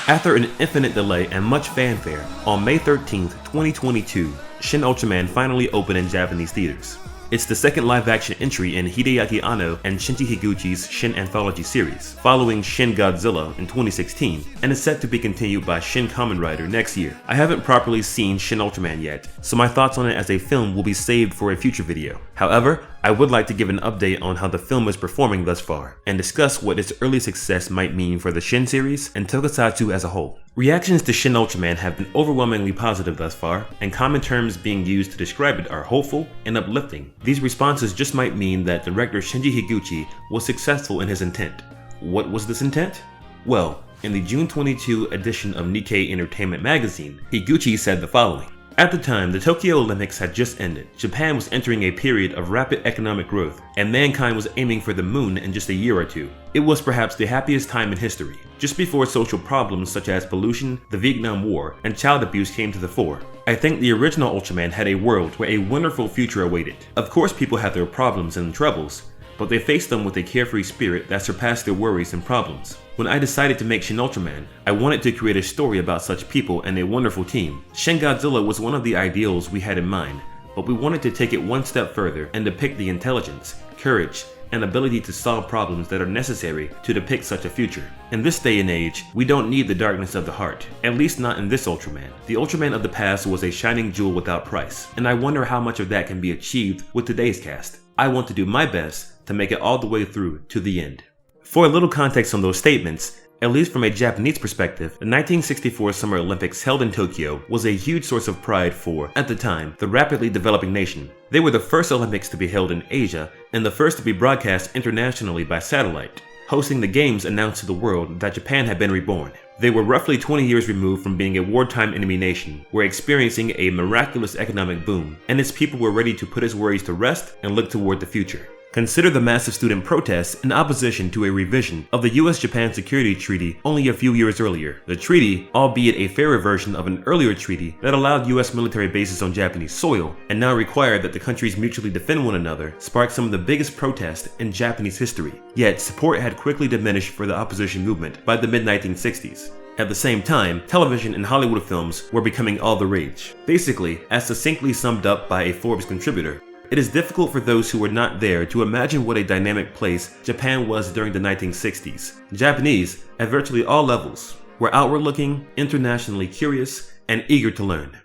After an infinite delay and much fanfare, on May 13th, 2022, Shin Ultraman finally opened in Japanese theaters. It's the second live-action entry in Hideaki Anno and Shinji Higuchi's Shin Anthology series, following Shin Godzilla in 2016, and is set to be continued by Shin Kamen Rider next year. I haven't properly seen Shin Ultraman yet, so my thoughts on it as a film will be saved for a future video. However, I would like to give an update on how the film is performing thus far, and discuss what its early success might mean for the Shin series and Tokusatsu as a whole. Reactions to Shin Ultraman have been overwhelmingly positive thus far, and common terms being used to describe it are hopeful and uplifting. These responses just might mean that director Shinji Higuchi was successful in his intent. What was this intent? Well, in the June 22 edition of Nikkei Entertainment magazine, Higuchi said the following. At the time, the Tokyo Olympics had just ended. Japan was entering a period of rapid economic growth, and mankind was aiming for the moon in just a year or two. It was perhaps the happiest time in history, just before social problems such as pollution, the Vietnam War, and child abuse came to the fore. I think the original Ultraman had a world where a wonderful future awaited. Of course, people had their problems and troubles, but they faced them with a carefree spirit that surpassed their worries and problems. When I decided to make Shin Ultraman, I wanted to create a story about such people and a wonderful team. Shin Godzilla was one of the ideals we had in mind, but we wanted to take it one step further and depict the intelligence, courage, and ability to solve problems that are necessary to depict such a future. In this day and age, we don't need the darkness of the heart, at least not in this Ultraman. The Ultraman of the past was a shining jewel without price, and I wonder how much of that can be achieved with today's cast. I want to do my best to make it all the way through to the end. For a little context on those statements, at least from a Japanese perspective, the 1964 Summer Olympics held in Tokyo was a huge source of pride for, at the time, the rapidly developing nation. They were the first Olympics to be held in Asia and the first to be broadcast internationally by satellite. Hosting the games announced to the world that Japan had been reborn. They were roughly 20 years removed from being a wartime enemy nation, were experiencing a miraculous economic boom, and its people were ready to put its worries to rest and look toward the future. Consider the massive student protests in opposition to a revision of the US-Japan Security Treaty only a few years earlier. The treaty, albeit a fairer version of an earlier treaty that allowed US military bases on Japanese soil and now required that the countries mutually defend one another, sparked some of the biggest protests in Japanese history. Yet, support had quickly diminished for the opposition movement by the mid-1960s. At the same time, television and Hollywood films were becoming all the rage. Basically, as succinctly summed up by a Forbes contributor, it is difficult for those who were not there to imagine what a dynamic place Japan was during the 1960s. Japanese, at virtually all levels, were outward-looking, internationally curious, and eager to learn.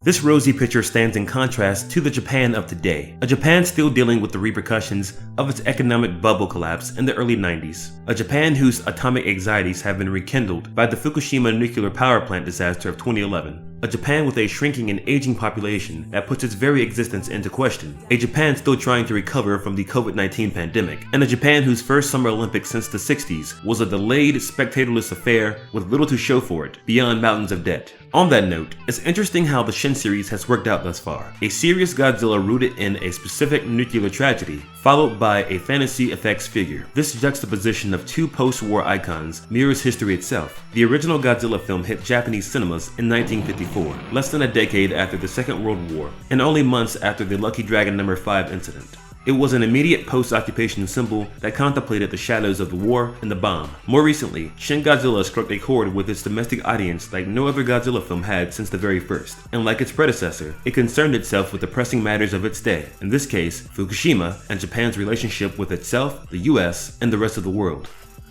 This rosy picture stands in contrast to the Japan of today, a Japan still dealing with the repercussions of its economic bubble collapse in the early 90s, a Japan whose atomic anxieties have been rekindled by the Fukushima nuclear power plant disaster of 2011, a Japan with a shrinking and aging population that puts its very existence into question, a Japan still trying to recover from the COVID-19 pandemic, and a Japan whose first Summer Olympics since the 60s was a delayed, spectatorless affair with little to show for it, beyond mountains of debt. On that note, it's interesting how the Shin series has worked out thus far. A serious Godzilla rooted in a specific nuclear tragedy, followed by a fantasy effects figure. This juxtaposition of two post-war icons mirrors history itself. The original Godzilla film hit Japanese cinemas in 1954, less than a decade after the Second World War, and only months after the Lucky Dragon No. 5 incident. It was an immediate post-occupation symbol that contemplated the shadows of the war and the bomb. More recently, Shin Godzilla struck a chord with its domestic audience like no other Godzilla film had since the very first. And like its predecessor, it concerned itself with the pressing matters of its day, in this case, Fukushima and Japan's relationship with itself, the US, and the rest of the world.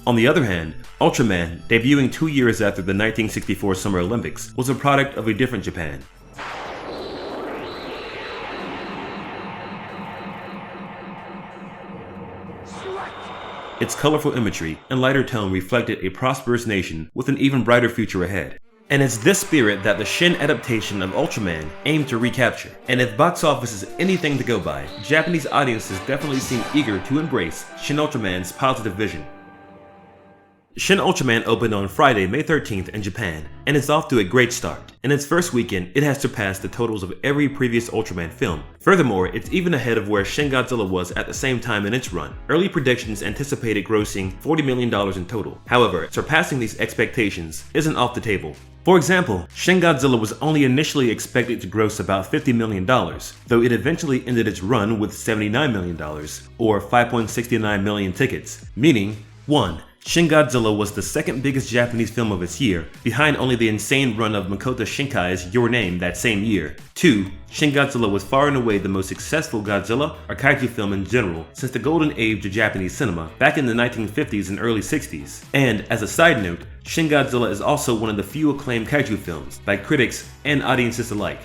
On the other hand, Ultraman, debuting 2 years after the 1964 Summer Olympics, was a product of a different Japan. Its colorful imagery and lighter tone reflected a prosperous nation with an even brighter future ahead. And it's this spirit that the Shin adaptation of Ultraman aimed to recapture. And if box office is anything to go by, Japanese audiences definitely seem eager to embrace Shin Ultraman's positive vision. Shin Ultraman opened on Friday, May 13th in Japan, and is off to a great start. In its first weekend, it has surpassed the totals of every previous Ultraman film. Furthermore, it's even ahead of where Shin Godzilla was at the same time in its run. Early predictions anticipated grossing $40 million in total. However, surpassing these expectations isn't off the table. For example, Shin Godzilla was only initially expected to gross about $50 million, though it eventually ended its run with $79 million, or 5.69 million tickets, meaning 1. Shin Godzilla was the second biggest Japanese film of its year, behind only the insane run of Makoto Shinkai's Your Name that same year. 2. Shin Godzilla was far and away the most successful Godzilla or kaiju film in general since the golden age of Japanese cinema back in the 1950s and early 60s. And as a side note, Shin Godzilla is also one of the few acclaimed kaiju films by critics and audiences alike.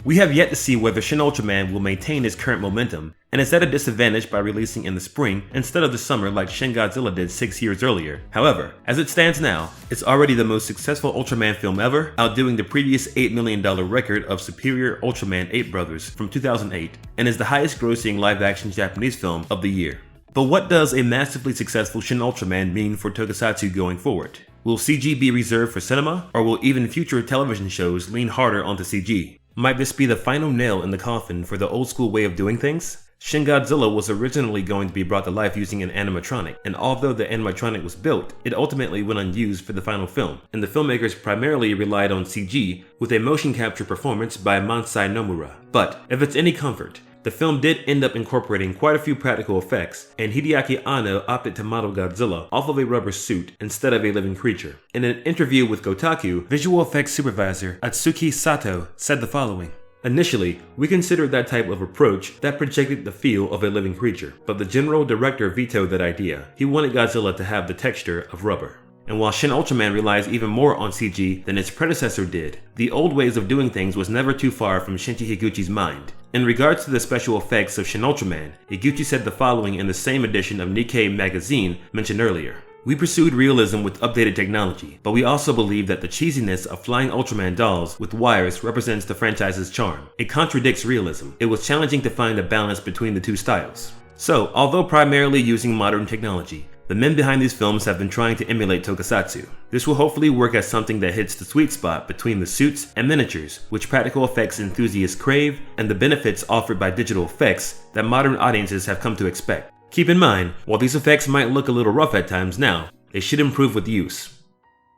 We have yet to see whether Shin Ultraman will maintain its current momentum, and is at a disadvantage by releasing in the spring instead of the summer like Shin Godzilla did 6 years earlier. However, as it stands now, it's already the most successful Ultraman film ever, outdoing the previous $8 million record of Superior Ultraman 8 Brothers from 2008, and is the highest grossing live-action Japanese film of the year. But what does a massively successful Shin Ultraman mean for Tokusatsu going forward? Will CG be reserved for cinema, or will even future television shows lean harder onto CG? Might this be the final nail in the coffin for the old school way of doing things? Shin Godzilla was originally going to be brought to life using an animatronic, and although the animatronic was built, it ultimately went unused for the final film, and the filmmakers primarily relied on CG with a motion capture performance by Mansai Nomura. But if it's any comfort, the film did end up incorporating quite a few practical effects, and Hideaki Anno opted to model Godzilla off of a rubber suit instead of a living creature. In an interview with Kotaku, visual effects supervisor Atsuki Sato said the following: "Initially, we considered that type of approach that projected the feel of a living creature, but the general director vetoed that idea. He wanted Godzilla to have the texture of rubber." And while Shin Ultraman relies even more on CG than its predecessor did, the old ways of doing things was never too far from Shinji Higuchi's mind. In regards to the special effects of Shin Ultraman, Higuchi said the following in the same edition of Nikkei magazine mentioned earlier: "We pursued realism with updated technology, but we also believe that the cheesiness of flying Ultraman dolls with wires represents the franchise's charm. It contradicts realism. It was challenging to find a balance between the two styles." So, although primarily using modern technology, the men behind these films have been trying to emulate Tokusatsu. This will hopefully work as something that hits the sweet spot between the suits and miniatures, which practical effects enthusiasts crave, and the benefits offered by digital effects that modern audiences have come to expect. Keep in mind, while these effects might look a little rough at times now, they should improve with use.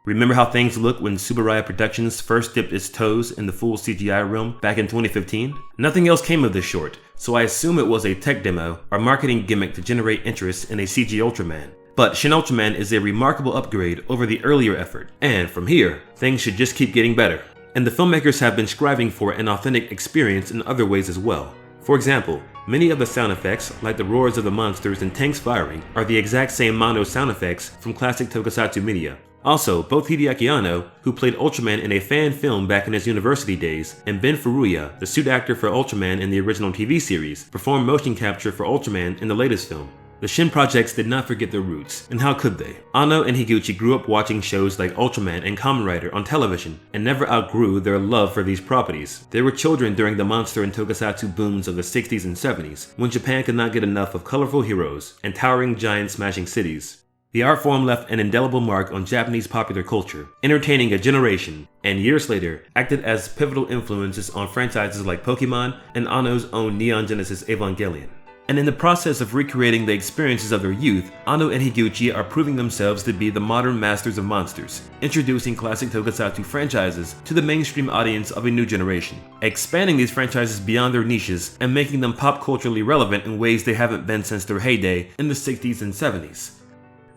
Remember how things looked when Tsuburaya Productions first dipped its toes in the full CGI realm back in 2015? Nothing else came of this short, so I assume it was a tech demo or marketing gimmick to generate interest in a CG Ultraman. But Shin Ultraman is a remarkable upgrade over the earlier effort, and from here, things should just keep getting better. And the filmmakers have been striving for an authentic experience in other ways as well. For example, many of the sound effects, like the roars of the monsters and tanks firing, are the exact same mono sound effects from classic Tokusatsu media. Also, both Hideaki Anno, who played Ultraman in a fan film back in his university days, and Ben Furuya, the suit actor for Ultraman in the original TV series, performed motion capture for Ultraman in the latest film. The Shin projects did not forget their roots, and how could they? Anno and Higuchi grew up watching shows like Ultraman and Kamen Rider on television, and never outgrew their love for these properties. They were children during the monster and tokusatsu booms of the 60s and 70s, when Japan could not get enough of colorful heroes and towering giant smashing cities. The art form left an indelible mark on Japanese popular culture, entertaining a generation, and years later, acted as pivotal influences on franchises like Pokemon and Anno's own Neon Genesis Evangelion. And in the process of recreating the experiences of their youth, Anno and Higuchi are proving themselves to be the modern masters of monsters, introducing classic tokusatsu franchises to the mainstream audience of a new generation, expanding these franchises beyond their niches and making them pop culturally relevant in ways they haven't been since their heyday in the 60s and 70s.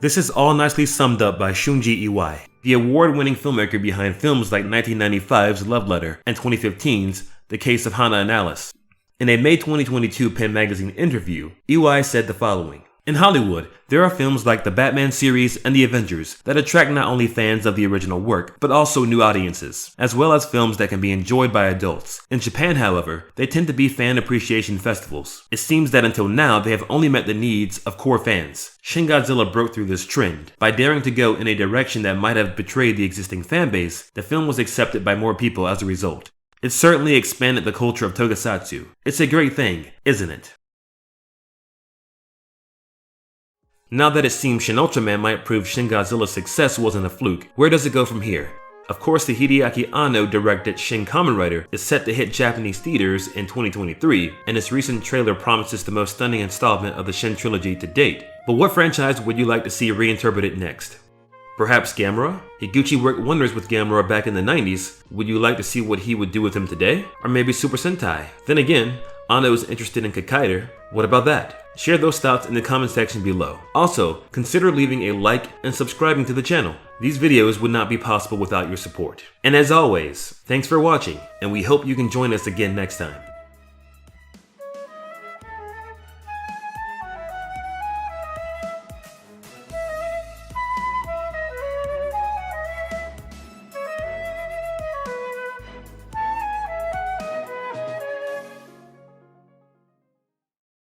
This is all nicely summed up by Shunji Iwai, the award-winning filmmaker behind films like 1995's Love Letter and 2015's The Case of Hana and Alice. In a May 2022 Pen Magazine interview, Iwai said the following: "In Hollywood, there are films like the Batman series and the Avengers that attract not only fans of the original work, but also new audiences, as well as films that can be enjoyed by adults. In Japan, however, they tend to be fan appreciation festivals. It seems that until now, they have only met the needs of core fans. Shin Godzilla broke through this trend. By daring to go in a direction that might have betrayed the existing fanbase, the film was accepted by more people as a result. It certainly expanded the culture of tokusatsu. It's a great thing, isn't it?" Now that it seems Shin Ultraman might prove Shin Godzilla's success wasn't a fluke, where does it go from here? Of course, the Hideaki Anno directed Shin Kamen Rider is set to hit Japanese theaters in 2023, and its recent trailer promises the most stunning installment of the Shin trilogy to date. But what franchise would you like to see reinterpreted next? Perhaps Gamera? Higuchi worked wonders with Gamera back in the 90s. Would you like to see what he would do with him today? Or maybe Super Sentai? Then again, Anno is interested in Kakaider, what about that? Share those thoughts in the comment section below. Also, consider leaving a like and subscribing to the channel. These videos would not be possible without your support. And as always, thanks for watching, and we hope you can join us again next time.